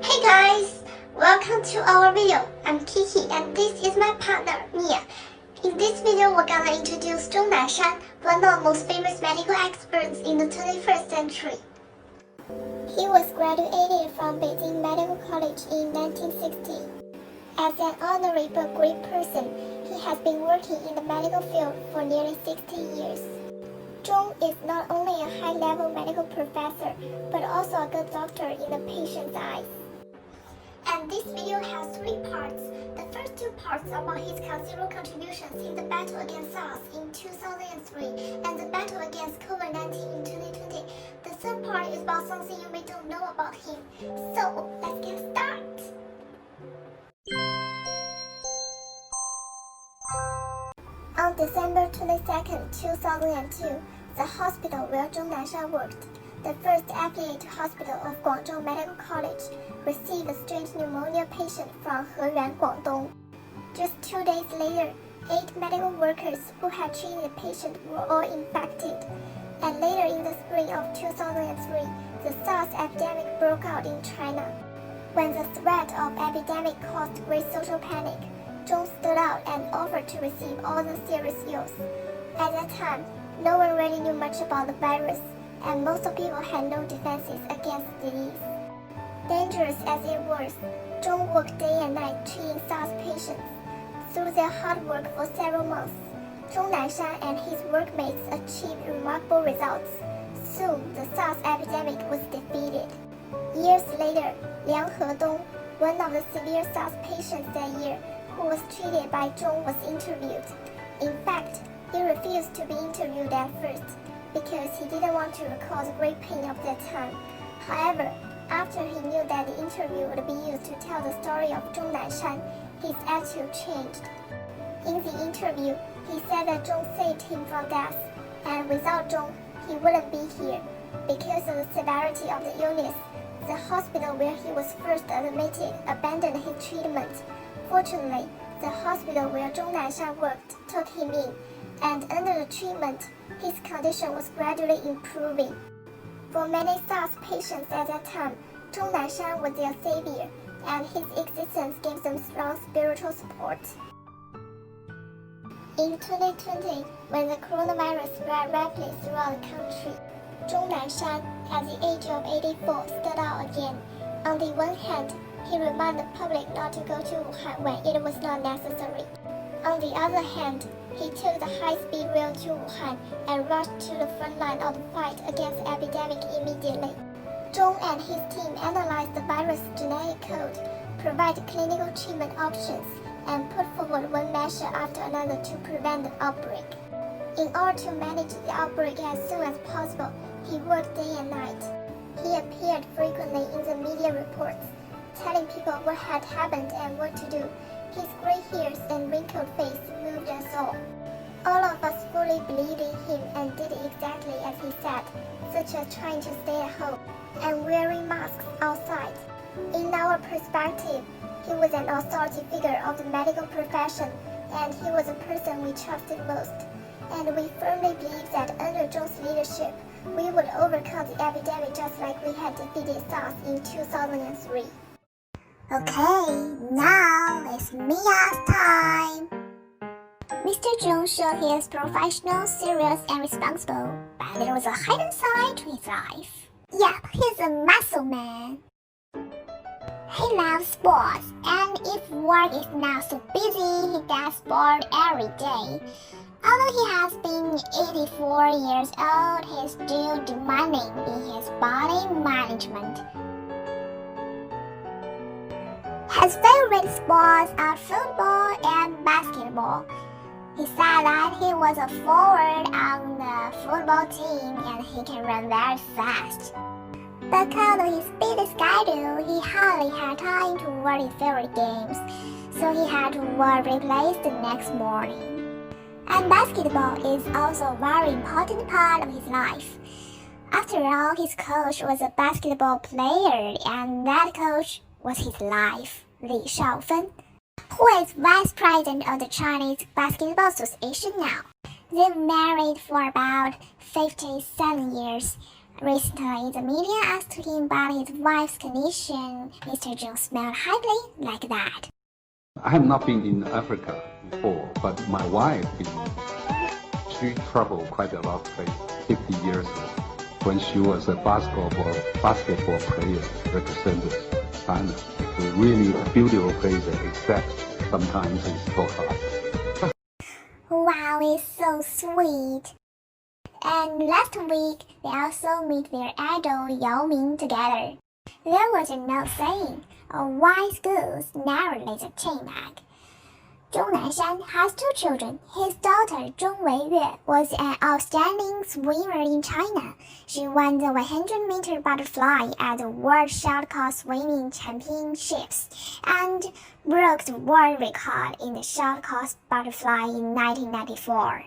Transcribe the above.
Hey guys, welcome to our video. I'm Kiki and this is my partner Mia. In this video, we're gonna introduce Zhong Nanshan, one of the most famous medical experts in the 21st century. He was graduated from Beijing Medical College in 1960. As an honorable great person, he has been working in the medical field for nearly 60 years. Zhong is not only a high-level medical professor, but also a good doctor in the patient's eyes. And this video has 3 parts. The first 2 parts are about his considerable contributions in the battle against SARS in 2003 and the battle against COVID-19 in 2020. The third part is about something you may don't know about him. So, let's get started. On December 22, 2002, the hospital where Zhong Nanshan worked, the first affiliate hospital of Guangzhou Medical College, received a strange pneumonia patient from Heyuan, Guangdong. Just 2 days later, 8 medical workers who had treated the patient were all infected. And later in the spring of 2003, the SARS epidemic broke out in China. When the threat of epidemic caused great social panic, Zhong stood out and offered to receive all the serious ills. At that time, no one really knew much about the virus, and most of people had no defenses against disease. Dangerous as it was, Zhong worked day and night treating SARS patients. Through their hard work for several months, Zhong Nanshan and his workmates achieved remarkable results. Soon, the SARS epidemic was defeated. Years later, Liang Hedong, one of the severe SARS patients that year, who was treated by Zhong, was interviewed. In fact, he refused to be interviewed at first because he didn't want to recall the great pain of that time. However, after he knew that the interview would be used to tell the story of Zhong Nanshan, his attitude changed. In the interview, he said that Zhong saved him from death, and without Zhong, he wouldn't be here. Because of the severity of the illness, the hospital where he was first admitted abandoned his treatment. Fortunately, the hospital where Zhong Nanshan worked took him in, and under the treatment, his condition was gradually improving. For many SARS patients at that time, Zhong Nanshan was their savior, and his existence gave them strong spiritual support. In 2020, when the coronavirus spread rapidly throughout the country, Zhong Nanshan, at the age of 84, stood out again. On the one hand, he reminded the public not to go to Wuhan when it was not necessary. On the other hand, he took the high-speed rail to Wuhan and rushed to the front line of the fight against the epidemic immediately. Zhong and his team analyzed the virus genetic code, provided clinical treatment options, and put forward one measure after another to prevent the outbreak. In order to manage the outbreak as soon as possible, he worked day and night. He appeared frequently in the media reports, telling people what had happened and what to do. His gray hairs and wrinkled face moved us all. All of us fully believed in him and did exactly as he said, such as trying to stay at home and wearing masks outside. In our perspective, he was an authority figure of the medical profession, and he was the person we trusted most. And we firmly believe that under Zhong's leadership, we would overcome the epidemic just like we had defeated SARS in 2003. Okay, now it's Mia's time. Mr. Zhong showed he is professional, serious, and responsible, but there was a hidden side to his life. Yep, he's a muscle man. He loves sports, and if work is not so busy, he does sport every day. Although he has been 84 years old, he's still demanding in his body management. His favorite sports are football and basketball. He said that he was a forward on the football team and he can run very fast. Because of his busy schedule, he hardly had time to watch his favorite games, so he had to watch replays the next morning. And basketball is also a very important part of his life. After all, his coach was a basketball player, and that coach was his life, Li Shaofen, who is vice president of the Chinese Basketball Association now. They've married for about 57 years. Recently, the media asked him about his wife's condition. Mr. Zhong smiled happily like that. I have not been in Africa before, but my wife, she traveled quite a lot of places 50 years ago when she was a basketball player represented China. It's a really beautiful place, except sometimes it's so hot. Wow, it's so sweet. And last week, they also meet their idol Yao Ming together. There was an old saying, a wise goose never lays a chain egg. Zhong Nanshan has two children. His daughter Zhong Weiyue was an outstanding swimmer in China. She won the 100-meter butterfly at the World Short Course Swimming Championships and broke the world record in the short course butterfly in 1994.